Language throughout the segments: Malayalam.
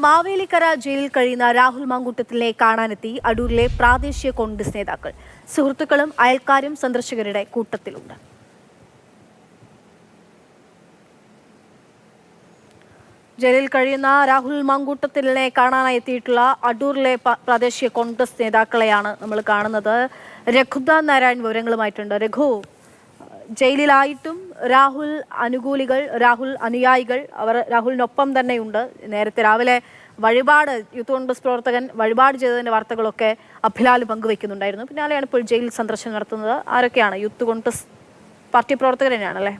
മാവേലിക്കര ജയിലിൽ കഴിയുന്ന രാഹുൽ മാങ്കൂട്ടത്തിലിനെ കാണാനെത്തി അടൂരിലെ പ്രാദേശിക കോൺഗ്രസ് നേതാക്കൾ. സുഹൃത്തുക്കളും അയൽക്കാരും സന്ദർശകരുടെ കൂട്ടത്തിലുണ്ട്. ജയിലിൽ കഴിയുന്ന രാഹുൽ മാങ്കൂട്ടത്തിലിനെ കാണാനായി എത്തിയിട്ടുള്ള അടൂരിലെ പ്രാദേശിക കോൺഗ്രസ് നേതാക്കളെയാണ് നമ്മൾ കാണുന്നത്. രഘുദാസ് നാരായൺ വിവരങ്ങളുമായിട്ടുണ്ട്. രഘു, ജയിലിലായിട്ടും രാഹുൽ അനുകൂലികൾ, രാഹുൽ അനുയായികൾ അവർ രാഹുലിനൊപ്പം തന്നെയുണ്ട്. നേരത്തെ രാവിലെ വഴിപാട് യൂത്ത് കോൺഗ്രസ് പ്രവർത്തകൻ വഴിപാട് ചെയ്തതിൻ്റെ വാർത്തകളൊക്കെ അഭിലാൽ പങ്കുവെക്കുന്നുണ്ടായിരുന്നു. പിന്നാലെയാണ് ഇപ്പോൾ ജയിൽ സന്ദർശനം നടത്തുന്നത്. ആരൊക്കെയാണ്? യൂത്ത് കോൺഗ്രസ് പാർട്ടി പ്രവർത്തകർ തന്നെയാണല്ലേ?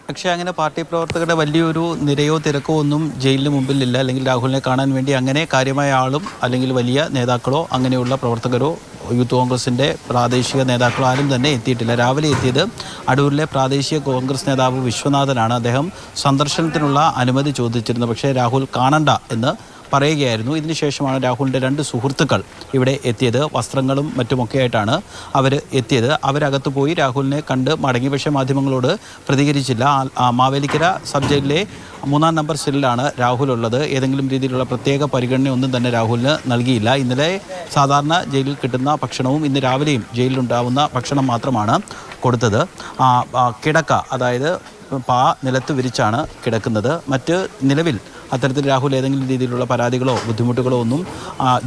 പക്ഷേ അങ്ങനെ പാർട്ടി പ്രവർത്തകരുടെ വലിയൊരു നിരയോ തിരക്കോ ഒന്നും ജയിലിന് മുമ്പിലില്ല. അല്ലെങ്കിൽ രാഹുലിനെ കാണാൻ വേണ്ടി അങ്ങനെ കാര്യമായ ആളും അല്ലെങ്കിൽ വലിയ നേതാക്കളോ അങ്ങനെയുള്ള പ്രവർത്തകരോ യൂത്ത് കോൺഗ്രസിൻ്റെ പ്രാദേശിക നേതാക്കളോ ആരും തന്നെ എത്തിയിട്ടില്ല. രാവിലെ എത്തിയത് അടൂരിലെ പ്രാദേശിക കോൺഗ്രസ് നേതാവ് വിശ്വനാഥനാണ്. അദ്ദേഹം സന്ദർശനത്തിനുള്ള അനുമതി ചോദിച്ചിരുന്നു. പക്ഷേ രാഹുൽ കാണണ്ട എന്ന് പറയുകയായിരുന്നു. ഇതിനുശേഷമാണ് രാഹുലിൻ്റെ രണ്ട് സുഹൃത്തുക്കൾ ഇവിടെ എത്തിയത്. വസ്ത്രങ്ങളും മറ്റുമൊക്കെ ആയിട്ടാണ് അവർ എത്തിയത്. അവരകത്ത് പോയി രാഹുലിനെ കണ്ട് മടങ്ങി. പക്ഷേ മാധ്യമങ്ങളോട് പ്രതികരിച്ചില്ല. മാവേലിക്കര സബ് ജയിലിലെ 3-ാം നമ്പർ സെല്ലിലാണ് രാഹുൽ ഉള്ളത്. ഏതെങ്കിലും രീതിയിലുള്ള പ്രത്യേക പരിഗണനയൊന്നും തന്നെ രാഹുലിന് നൽകിയില്ല. ഇന്നലെ സാധാരണ ജയിലിൽ കിട്ടുന്ന ഭക്ഷണവും ഇന്ന് രാവിലെയും ജയിലിലുണ്ടാവുന്ന ഭക്ഷണം മാത്രമാണ് കൊടുത്തത്. കിടക്ക, അതായത് നിലത്ത് വിരിച്ചാണ് കിടക്കുന്നത്. മറ്റ് നിലവിൽ അത്തരത്തിൽ രാഹുൽ ഏതെങ്കിലും രീതിയിലുള്ള പരാതികളോ ബുദ്ധിമുട്ടുകളോ ഒന്നും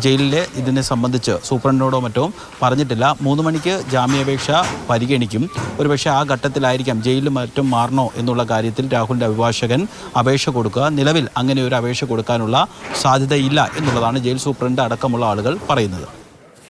ജയിലിലെ ഇതിനെ സംബന്ധിച്ച് സൂപ്രണ്ടിനോടോ മറ്റോ പറഞ്ഞിട്ടില്ല. 3 മണിക്ക് ജാമ്യാപേക്ഷ പരിഗണിക്കും. ഒരുപക്ഷെ ആ ഘട്ടത്തിലായിരിക്കാം ജയിലിലും മറ്റും മാറണോ എന്നുള്ള കാര്യത്തിൽ രാഹുലിൻ്റെ അഭിഭാഷകൻ അപേക്ഷ കൊടുക്കുക. നിലവിൽ അങ്ങനെ ഒരു അപേക്ഷ കൊടുക്കാനുള്ള സാധ്യതയില്ല എന്നുള്ളതാണ് ജയിൽ സൂപ്രണ്ട് അടക്കമുള്ള ആളുകൾ പറയുന്നത്.